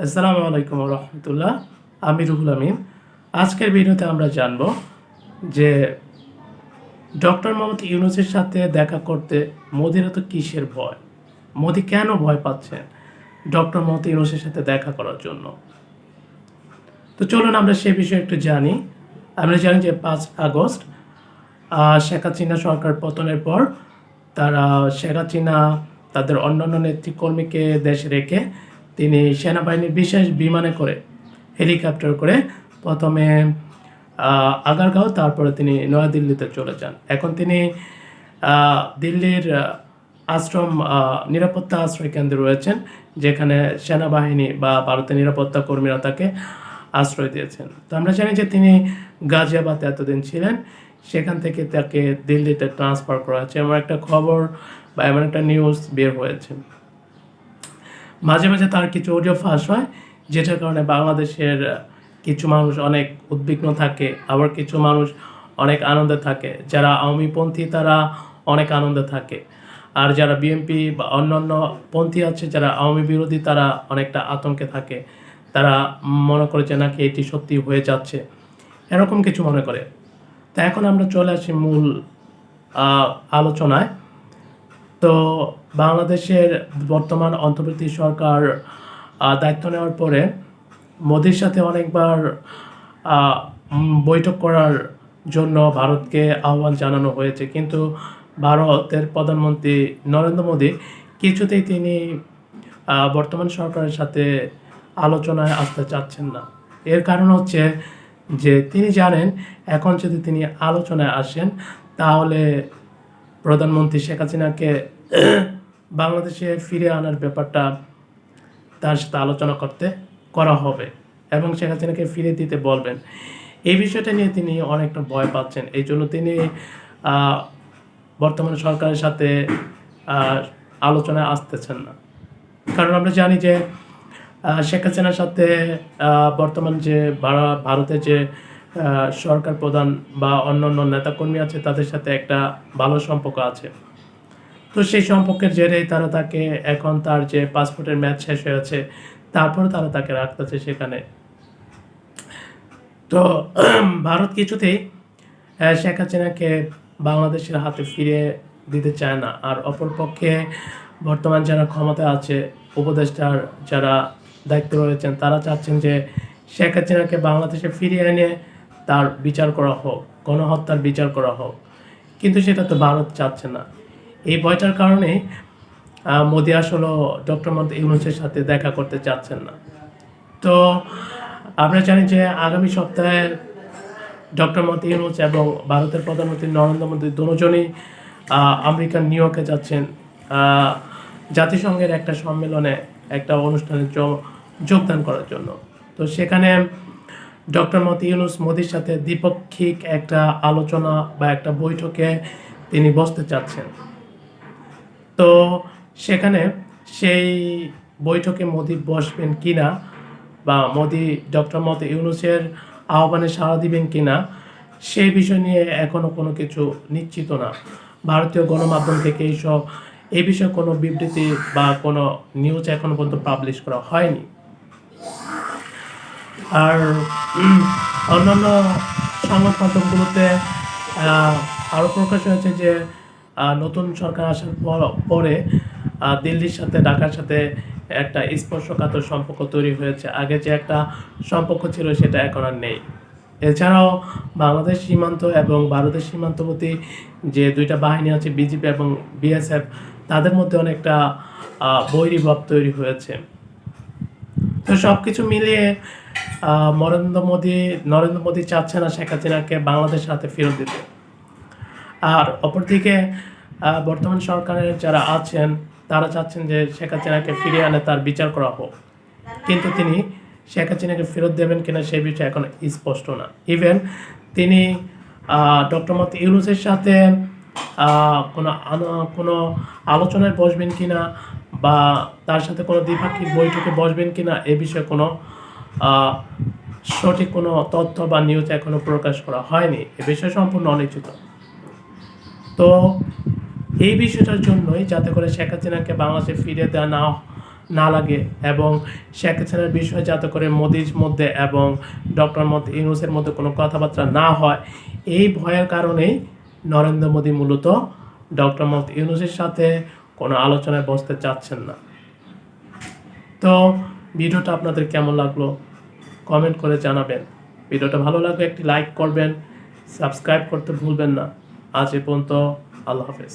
আসসালামু আলাইকুম রহমতুল্লাহ। আমি রুহুল আমিন। আজকের ভিডিওতে আমরা জানব যে ডক্টর মোহাম্মদ ইউনূসের সাথে দেখা করতে মোদির এত কিসের ভয়, মোদি কেন ভয় পাচ্ছেন ডক্টর মোহাম্মদ ইউনূসের সাথে দেখা করার জন্য। তো চলুন আমরা সে বিষয়ে একটু জানি। আমরা জানি যে 5 আগস্ট শেখ হাসিনা সরকার পতনের পর তারা শেখ হাসিনা তাদের অন্যান্য নেতৃকর্মীকে দেশে রেখে তিনি সেনাবাহিনীর বিশেষ বিমানে করে হেলিকপ্টার করে প্রথমে আগারগাঁও, তারপরে তিনি নয়াদিল্লিতে চলে যান। এখন তিনি দিল্লির আশ্রম নিরাপত্তা আশ্রয় কেন্দ্রে রয়েছেন, যেখানে সেনাবাহিনী বা ভারতের নিরাপত্তা কর্মীরা তাকে আশ্রয় দিয়েছেন। তো আমরা জানি যে তিনি গাজিয়াবাদে এতদিন ছিলেন, সেখান থেকে তাকে দিল্লিতে ট্রান্সফার করা হয়েছে। এমন একটা খবর বা এমন একটা নিউজ বের হয়েছে। মাঝে মাঝে তার কিছু অডিও ফাঁস হয়, যেটার কারণে বাংলাদেশের কিছু মানুষ অনেক উদ্বিগ্ন থাকে, আবার কিছু মানুষ অনেক আনন্দে থাকে। যারা আওয়ামীপন্থী তারা অনেক আনন্দে থাকে, আর যারা বিএনপি বা অন্যান্য পন্থী আছে যারা আওয়ামী বিরোধী তারা অনেকটা আতঙ্কে থাকে। তারা মনে করে যে নাকি এটি সত্যি হয়ে যাচ্ছে, এরকম কিছু মনে করে। তা এখন আমরা চলে আসি মূল আলোচনায়। তো বাংলাদেশের বর্তমান অন্তর্বর্তী সরকার দায়িত্ব নেওয়ার পরে মোদির সাথে অনেকবার বৈঠক করার জন্য ভারতকে আহ্বান জানানো হয়েছে, কিন্তু ভারতের প্রধানমন্ত্রী নরেন্দ্র মোদী কিছুতেই তিনি বর্তমান সরকারের সাথে আলোচনায় আসতে চাচ্ছেন না। এর কারণ হচ্ছে যে তিনি জানেন এখন যদি তিনি আলোচনায় আসেন তাহলে প্রধানমন্ত্রী শেখ হাসিনাকে বাংলাদেশে ফিরে আনার ব্যাপারটা তার সাথে আলোচনা করা হবে এবং শেখ হাসিনাকে ফিরে দিতে বলবেন। এই বিষয়টা নিয়ে তিনি অনেকটা ভয় পাচ্ছেন। এই জন্য তিনি বর্তমান সরকারের সাথে আলোচনায় আসতেছেন না। কারণ আমরা জানি যে শেখ হাসিনার সাথে বর্তমান যে ভারতের যে সরকার প্রধান বা অন্যান্য নেতাকর্মী আছে তাদের সাথে একটা ভালো সম্পর্ক আছে। তো সেই সম্পর্কের জেরেই তারা তাকে, এখন তার যে পাসপোর্টের মেয়াদ শেষ হয়েছে তারপর তারা তাকে রাখতেছে সেখানে। তো ভারত কিছুতেই শেখ হাসিনাকে বাংলাদেশের হাতে ফিরিয়ে দিতে চায় না। আর অপরপক্ষে বর্তমান যারা ক্ষমতায় আছে, উপদেষ্টার যারা দায়িত্ব রয়েছেন, তারা চাচ্ছেন যে শেখ হাসিনাকে বাংলাদেশে ফিরিয়ে এনে তার বিচার করা হোক, গণহত্যার বিচার করা হোক, কিন্তু সেটা তো ভারত চাচ্ছে না। এই ভয়টার কারণে মোদি আসলে ডক্টর মোহাম্মদ ইউনূসের সাথে দেখা করতে চাচ্ছেন না। তো আমরা জানি যে আগামী সপ্তাহে ডক্টর মোহাম্মদ ইউনূস এবং ভারতের প্রধানমন্ত্রী নরেন্দ্র মোদী দুজনেই আমেরিকার নিউ ইয়র্কে যাচ্ছেন জাতিসংঘের একটা সম্মেলনে, একটা অনুষ্ঠানে যোগদান করার জন্য। তো সেখানে ডক্টর মোহাম্মদ ইউনূস মোদির সাথে দ্বিপাক্ষিক একটা আলোচনা বা একটা বৈঠকে তিনি বসতে চাচ্ছেন। তো সেখানে সেই বৈঠকে মোদি বসবেন কিনা বা মোদি ডক্টর মোহাম্মদ ইউনূসের আহ্বানে সাড়া দিবেন কিনা সেই বিষয় নিয়ে এখনও কোনো কিছু নিশ্চিত না। ভারতীয় গণমাধ্যম থেকে এই বিষয়ে কোনো বিবৃতি বা কোনো নিউজ এখনো পর্যন্ত পাবলিশ করা হয়নি। আর অন্যান্য সংবাদ মাধ্যমগুলোতে আরও প্রকাশ হয়েছে যে নতুন সরকার আসার পরে দিল্লির সাথে ঢাকার সাথে একটা স্পর্শকাতর সম্পর্ক তৈরি হয়েছে। আগে যে একটা সম্পর্ক ছিল সেটা এখন আর নেই। এছাড়াও বাংলাদেশ সীমান্ত এবং ভারতের সীমান্তবর্তী যে দুইটা বাহিনী আছে, বিজিপি এবং বিএসএফ, তাদের মধ্যে অনেকটা বৈরিভাব তৈরি হয়েছে। তো সব কিছু মিলিয়ে নরেন্দ্র মোদী চাচ্ছে না শেখ হাসিনাকে বাংলাদেশের হাতে ফেরত দিতে। আর অপরদিকে বর্তমান সরকারের যারা আছেন তারা চাচ্ছেন যে শেখ হাসিনাকে ফিরিয়ে আনে তার বিচার করা হোক, কিন্তু তিনি শেখ হাসিনাকে ফেরত দেবেন কিনা সেই বিষয়ে এখন স্পষ্ট না। ইভেন তিনি ডক্টর মোহাম্মদ ইউনূসের সাথে কোনো আলোচনায় বসবেন কিনা বা তার সাথে কোনো দ্বিপাক্ষিক বৈঠকে বসবেন কিনা এ বিষয়ে কোনো সঠিক কোনো তথ্য বা নিউজ এখনও প্রকাশ করা হয়নি। এ বিষয়ে সম্পূর্ণ অনিশ্চিত। তো এই বিষয়টার জন্যই, যাতে করে শেখ হাসিনাকে বাংলাদেশে ফিরিয়ে দেওয়া না লাগে এবং শেখ হাসিনার বিষয়ে যাতে করে মোদির মধ্যে এবং ডক্টর মোহাম্মদ ইউনূসের মধ্যে কোনো কথাবার্তা না হয়, এই ভয়ের কারণেই নরেন্দ্র মোদী মূলত ডক্টর মোহাম্মদ ইউনূসের সাথে কোনো আলোচনায় বসতে চাচ্ছেন না। তো ভিডিওটা আপনাদের কেমন লাগলো কমেন্ট করে জানাবেন। ভিডিওটা ভালো লাগলে একটি লাইক করবেন, সাবস্ক্রাইব করতে ভুলবেন না। আজ এ পর্যন্ত, আল্লাহ হাফেজ।